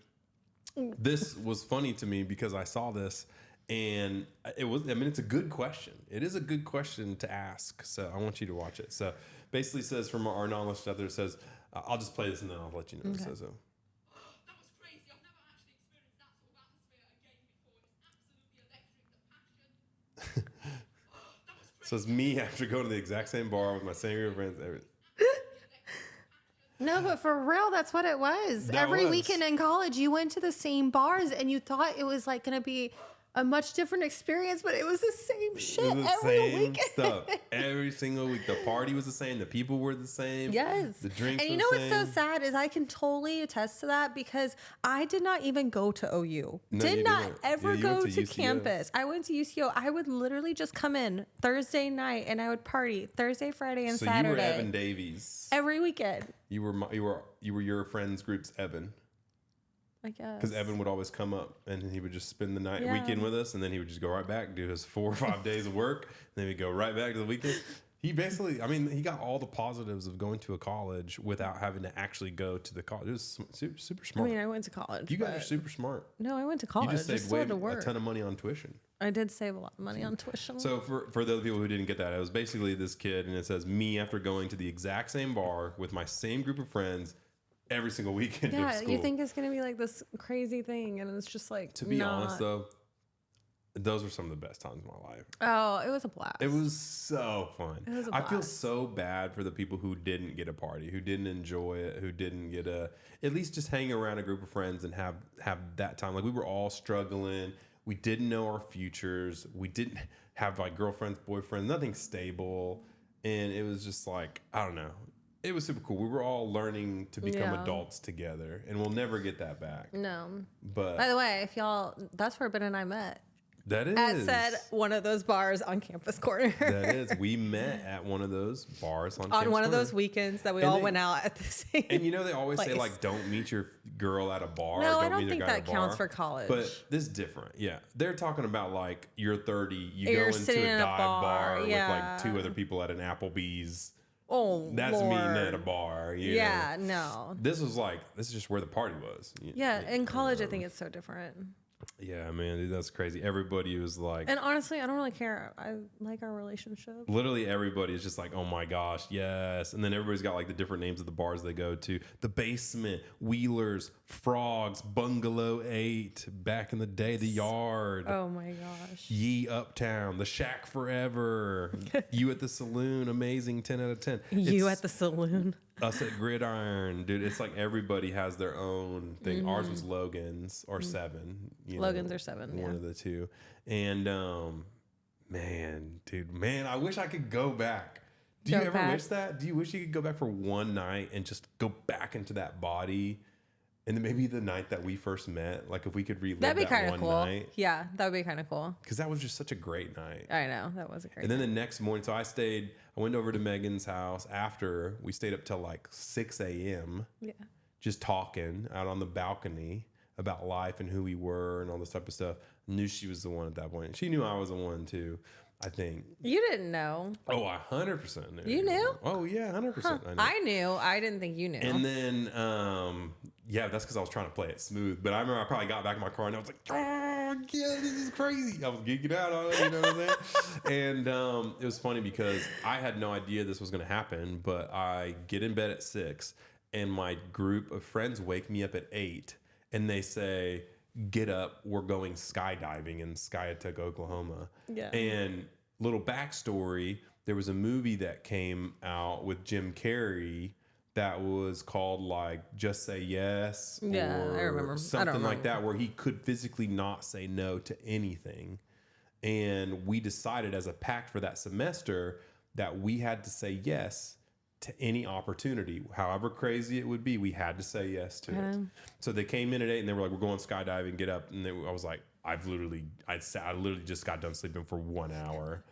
this was funny to me because I saw this. And it's a good question. It is a good question to ask. So I want you to watch it. So basically it says from our knowledge out there, it says, I'll just play this and then I'll let you know. Okay. It says so. That was crazy. I've never actually experienced that sort of atmosphere again before. It's absolutely electric. The passion. So it's me after going to the exact same bar with my same group of friends. No, but for real, that's what it was. Every weekend in college, you went to the same bars and you thought it was like going to be a much different experience, but it was the same shit every week. Stuff. Every single week. The party was the same. The people were the same. Yes. The drinks and you were know the what's same. so sad is I can totally attest to that because I did not even go to OU. No, did you not didn't. ever You go went to UCO. campus. I went to UCO. I would literally just come in Thursday night and I would party Thursday, Friday, and So Saturday. you were Evan Davies. Every weekend. You were your friend's group's Evan. I guess. Because Evan would always come up and he would just spend the Yeah. weekend with us, and then he would just go right back, do his 4 or 5 days of work, and then he'd go right back to the weekend. He basically, I mean, he got all the positives of going to a college without having to actually go to the college. It was super I smart. mean, I went to college. You guys are but- super smart. No, I went to You college. just saved still had to a work. ton of money on tuition. I did save a lot of money on tuition. So for those people who didn't get that, it was basically this kid, and it says me after going to the exact same bar with my same group of friends every single weekend of yeah, school. you think it's gonna be like this crazy thing, and it's just like To be not. honest, though, those were some of the best times of my life. Oh, it was a blast. It was so fun. It was a I feel blast. so bad for the people who didn't get a party, who didn't enjoy it, who didn't get at least just hang around a group of friends and have that time. Like we were all struggling. We didn't know our futures. We didn't have like girlfriends, boyfriends, nothing stable. And it was just like, I don't know. It was super cool. We were all learning to become Yeah. adults together, and we'll never get that back. No. But By the way, if y'all, that's where Ben and I met. that is At said one of those bars on Campus Corner. that is. We met at one of those bars on on Campus one of Corner. those weekends that we And all they- went out at the same. And you know they always say place. like, don't meet your girl at a bar. No, or I don't meet a think guy that at a counts bar. for college. But this is different. Yeah, they're talking about like you're 30, you You're go into sitting a in a dive bar, bar with yeah. like 2 other people at an Applebee's. Oh, That's Lord. meeting at a bar. You Yeah, know? no. This is just where the party was. Yeah, in college, I think it's so different. Yeah, man, dude, that's crazy. Everybody was like, And honestly, I don't really care. I like our relationship. literally everybody is just like, oh my gosh, yes. And then everybody's got like the different names of the bars they go to. The Basement, Wheelers, Frogs, Bungalow 8, back in the day, The Yard. Oh my gosh. Ye Uptown, The Shack Forever, You at the Saloon, amazing, 10 out of 10. You It's at the saloon. Us at Gridiron, dude. It's like everybody has their own thing. Ours was Logan's or 7. You know, Logan's or 7, one yeah. of the two. And man, I wish I could go back. Do you Go ever back? wish that? Do you wish you could go back for one night and just go back into that body? And then maybe the night that we first met, like if we could relive That'd be that kind of one cool. night. Yeah, that would be kind of cool. Because that was just such a great night. I know. That was a great And then the next morning, so I went over to Megan's house after. We stayed up till like 6 a.m. Yeah. just talking out on the balcony about life and who we were and all this type of stuff. Knew she was the one at that point. She knew I was the one too, I think. You didn't know. Oh, I 100% knew. You knew? Oh, yeah, 100% Huh. I knew. I knew. I didn't think you knew. And then, yeah, that's because I was trying to play it smooth. But I remember I probably got back in my car and I was like, oh, yeah, this is crazy. I was geeking out on it, you know what I'm saying? And it was funny because I had no idea this was going to happen. But I get in bed at 6 and my group of friends wake me up at 8 and they say, get up, we're going skydiving in Skiatook, Oklahoma. Yeah. And little backstory, there was a movie that came out with Jim Carrey that was called like Just Say Yes Yeah, I remember. I don't something like remember. that, where he could physically not say no to anything. And we decided as a pact for that semester that we had to say yes to any opportunity, however crazy it would be. We had to say yes to it. So they came in at 8 and they were like, we're going skydiving, get up. And I was like, I literally just got done sleeping for 1 hour.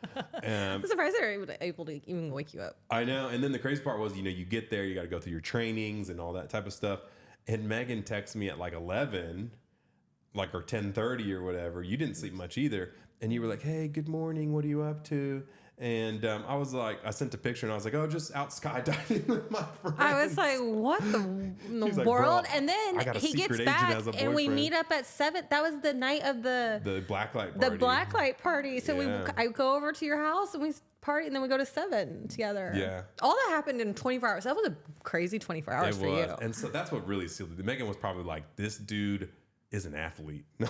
I'm surprised they were able to even wake you up. I know. And then the crazy part was, you get there, you got to go through your trainings and all that type of stuff. And Megan texted me at like 11, like, or 10:30 or whatever. You didn't sleep much either. And you were like, hey, good morning. What are you up to? And I was like, I sent a picture and I was like, oh, just out skydiving with my friends. I was like, what in the She's like, world? "Bro, and then I got a he secret gets agent back as a and we boyfriend." meet up at 7. That was the night of the blacklight party. blacklight party. So Yeah. I go over to your house and we party and then we go to 7 together. Yeah. All that happened in 24 hours. That was a crazy 24 hours It for was. you. And so that's what really sealed it. Megan was probably like, this dude is an athlete. No,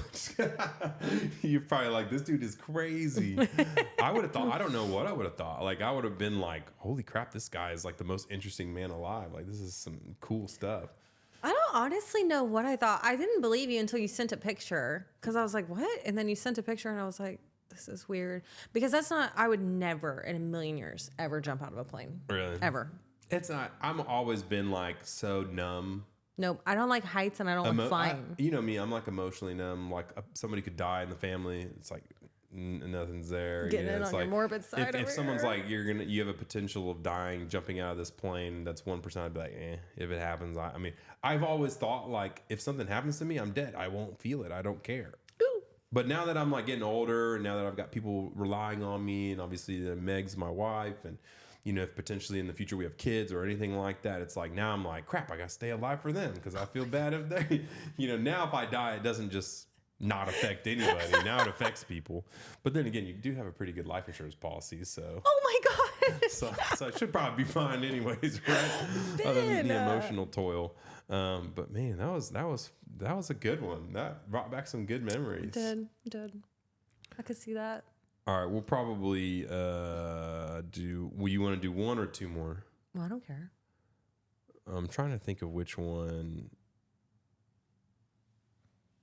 you're probably like, this dude is crazy. I would have thought, I don't know what I would have thought. Like, I would have been like, holy crap, this guy is like the most interesting man alive. Like, this is some cool stuff. I don't don't honestly know what I thought. I didn't believe you until you sent a picture because I was like, what? And then you sent a picture and I was like, this is weird. Because that's not, I would never in a million years ever jump out of a plane. Really? Ever. It's not, I've always been like so numb. Nope. I don't like heights and I don't like flying. You know me, I'm like emotionally numb. Like somebody could die in the family. It's like nothing's there. Getting it on your morbid side. If someone's like, you have a potential of dying, jumping out of this plane, that's 1%. I'd be like, if it happens, I mean, I've always thought like, if something happens to me, I'm dead. I won't feel it. I don't care. Ooh. But now that I'm like getting older, and now that I've got people relying on me, and obviously Meg's my wife, and you know, if potentially in the future we have kids or anything like that, it's like now I'm like, crap, I gotta stay alive for them because I feel bad if they, you know, now if I die, it doesn't just not affect anybody. Now it affects people. But then again, you do have a pretty good life insurance policy, so. Oh my God. so I should probably be fine anyways, right? Other than the emotional toil. But man, that was a good one. That brought back some good memories. Did. I could see that. All right, we'll probably will you want to do one or two more? Well, I don't care. I'm trying to think of which one.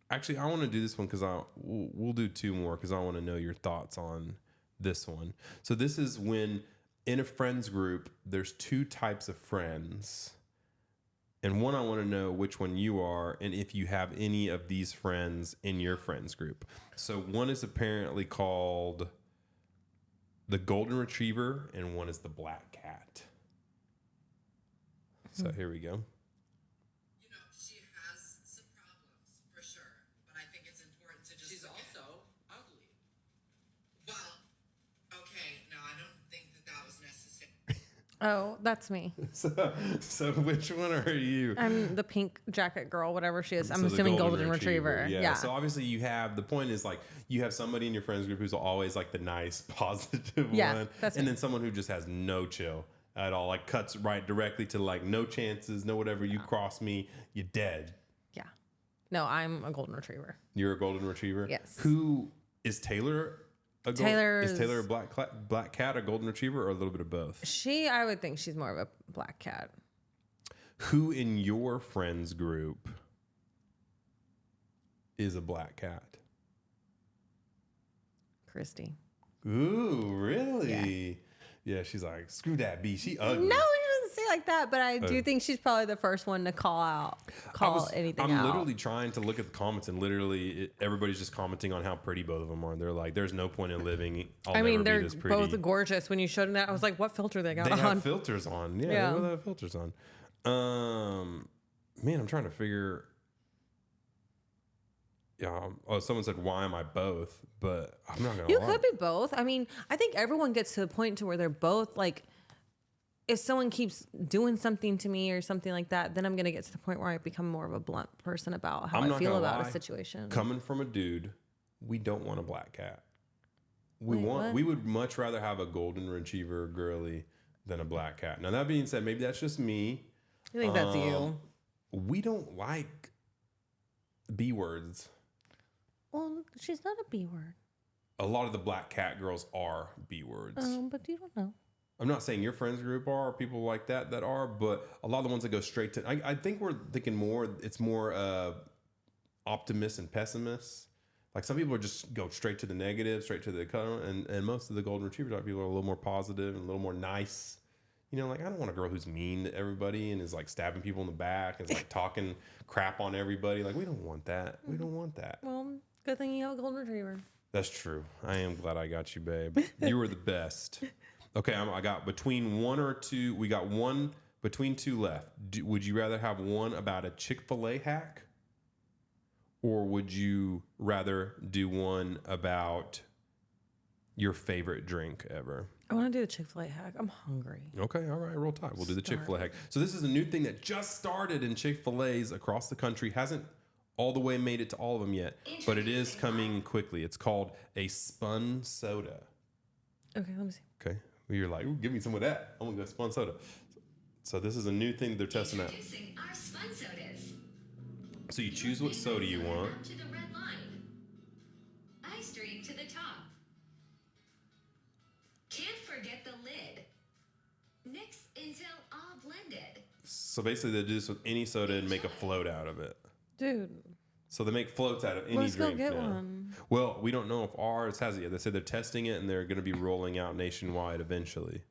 Actually, I want to do this one because we'll do two more because I want to know your thoughts on this one. So this is when in a friends group, there's two types of friends. And one, I want to know which one you are and if you have any of these friends in your friends group. So one is apparently called the golden retriever and one is the black cat. So here we go. You know, she has some problems, for sure. But I think it's important to just... She's also ugly. Well, okay, no, I don't think that was necessary. Oh, that's me. So which one are you? I'm the pink jacket girl, whatever she is. I'm assuming golden retriever. Yeah. So obviously the point is like you have somebody in your friends group who's always like the nice, positive one. And then someone who just has no chill at all, like cuts right directly to like no chances, no whatever. You cross me, you're dead. Yeah. No, I'm a golden retriever. You're a golden retriever? Yes. Who is Taylor? Is Taylor a black cat, a golden retriever, or a little bit of both? I would think she's more of a black cat. Who in your friends group is a black cat? Christy. Ooh, really? Yeah, she's like, screw that B. She ugly. No, she doesn't say like that, but I do think she's probably the first one to call anything out. I'm literally trying to look at the comments, and literally everybody's just commenting on how pretty both of them are. They're like, there's no point in living. They're both gorgeous. When you showed them that, I was like, what filter they got on? They have filters on. Yeah, they have filters on. Man, I'm trying to figure... Yeah. Someone said, "Why am I both?" But I'm not gonna. You could be both. I mean, I think everyone gets to the point to where they're both. Like, if someone keeps doing something to me or something like that, then I'm gonna get to the point where I become more of a blunt person about how I feel about a situation. Coming from a dude, we don't want a black cat. We would much rather have a golden retriever girly than a black cat. Now that being said, maybe that's just me. I think that's you. We don't like B words. Well, she's not a B word. A lot of the black cat girls are B words. But you don't know. I'm not saying your friends group are, or people like that are, but a lot of the ones that go straight to... I think we're thinking more... It's more optimists and pessimists. Like some people are just go straight to the negative, straight to the color, and most of the golden retriever type people are a little more positive and a little more nice. You know, like I don't want a girl who's mean to everybody and is like stabbing people in the back and is like talking crap on everybody. Like we don't want that. We don't want that. Well, good thing you have a golden retriever. That's true. I am glad I got you, babe. You were the best. Okay, I got between one or two. We got one between two left. Would you rather have one about a Chick-fil-A hack? Or would you rather do one about your favorite drink ever? I want to do the Chick-fil-A hack. I'm hungry. Okay, all right, roll tide. We'll do the Chick-fil-A hack. So this is a new thing that just started in Chick-fil-A's across the country. Hasn't all the way made it to all of them yet, but it is coming quickly. It's called a spun soda. Okay, let me see. Okay, you're like, ooh, give me some of that. I'm gonna go spun soda. So this is a new thing they're testing out. Introducing our spun sodas. So you choose what soda you want. Up to the red line. Ice drink to the top. Can't forget the lid. Mix until all blended. So basically, they do this with any soda and make a float out of it. Dude. So they make floats out of any Let's drink go get now. one. Well, we don't know if ours has it yet. They said they're testing it and they're going to be rolling out nationwide eventually.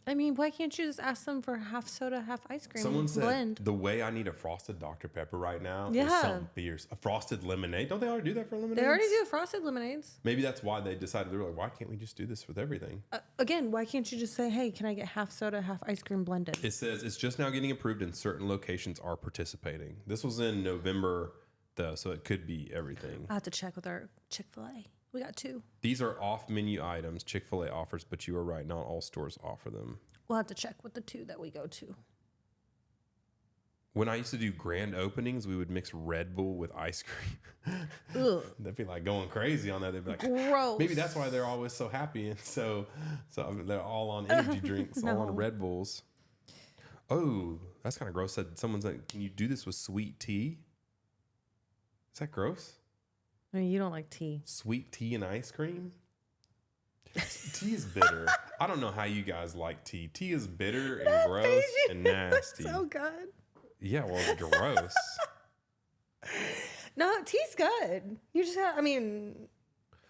I mean, why can't you just ask them for half soda, half ice cream? Someone blend? said the way I need a frosted Dr. Pepper right now is Yeah. something fierce. A frosted lemonade. Don't they already do that for lemonades? They already do frosted lemonades. Maybe that's why they decided. They were like, why can't we just do this with everything? Again, why can't you just say, hey, can I get half soda, half ice cream blended? It says it's just now getting approved and certain locations are participating. This was in November, though, so it could be everything. I have to check with our Chick-fil-A. We got 2. These are off-menu items Chick-fil-A offers, but you are right, not all stores offer them. We'll have to check with the 2 that we go to. When I used to do grand openings, we would mix Red Bull with ice cream. Ugh. They'd be like going crazy on that. They'd be like, gross. Maybe that's why they're always so happy and so they're all on energy drinks, all on Red Bulls. Oh, that's kind of gross. Someone's like, can you do this with sweet tea? Is that gross? I mean, you don't like tea. Sweet tea and ice cream? Tea is bitter. I don't know how you guys like tea. Tea is bitter and gross and nasty. So good. Yeah, well, it's gross. No, tea's good. You just have, I mean,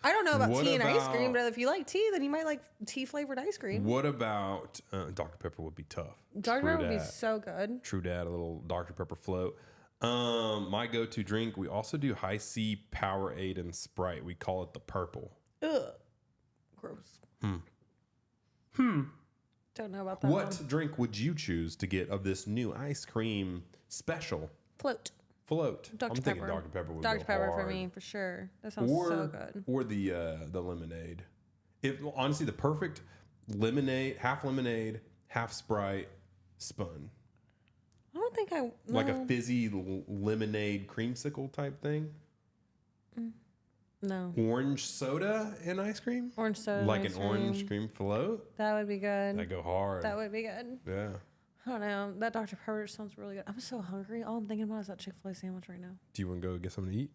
I don't know about tea and ice cream, but if you like tea, then you might like tea flavored ice cream. What about Dr. Pepper would be tough. Dr. Pepper would be so good. True dat, a little Dr. Pepper float. My go-to drink, we also do High C, Powerade, and Sprite. We call it the purple. Ugh. Gross. Don't know about that What one. drink would you choose to get of this new ice cream special? Float. Dr. I'm thinking Dr. Pepper would Dr. go Pepper hard. for me, for sure. That sounds so good. Or the lemonade. If honestly, the perfect lemonade, half Sprite, spun. I don't think I... Like a fizzy lemonade creamsicle type thing. No. Orange soda and ice cream? Orange soda Like and an ice orange cream float? That would be good. That'd go hard. That would be good. Yeah. I don't know. That Dr. Pepper sounds really good. I'm so hungry. All I'm thinking about is that Chick-fil-A sandwich right now. Do you want to go get something to eat?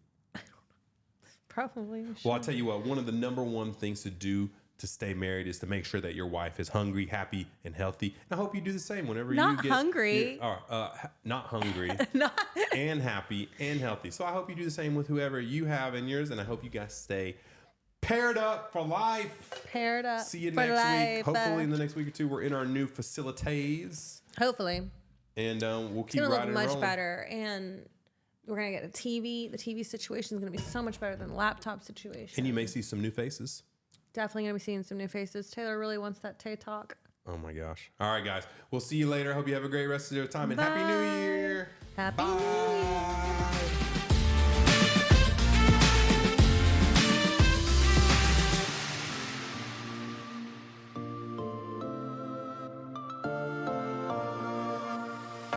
Probably. Well, I'll tell you what, one of the number one things to do to stay married is to make sure that your wife is hungry, happy, and healthy. And I hope you do the same whenever Not you get hungry. not hungry and happy and healthy. So I hope you do the same with whoever you have in yours, and I hope you guys stay paired up for life. Paired up. See you for next life. week. Hopefully in the next week or two, we're in our new facilities. Hopefully. And we'll keep It's going to riding look much rolling. better. And we're going to get a TV. The TV situation is going to be so much better than the laptop situation. And you may see some new faces. Definitely going to be seeing some new faces. Taylor really wants that Tay talk. Oh my gosh. All right, guys. We'll see you later. Hope you have a great rest of your time. And Bye. Happy New Year. Happy New Year.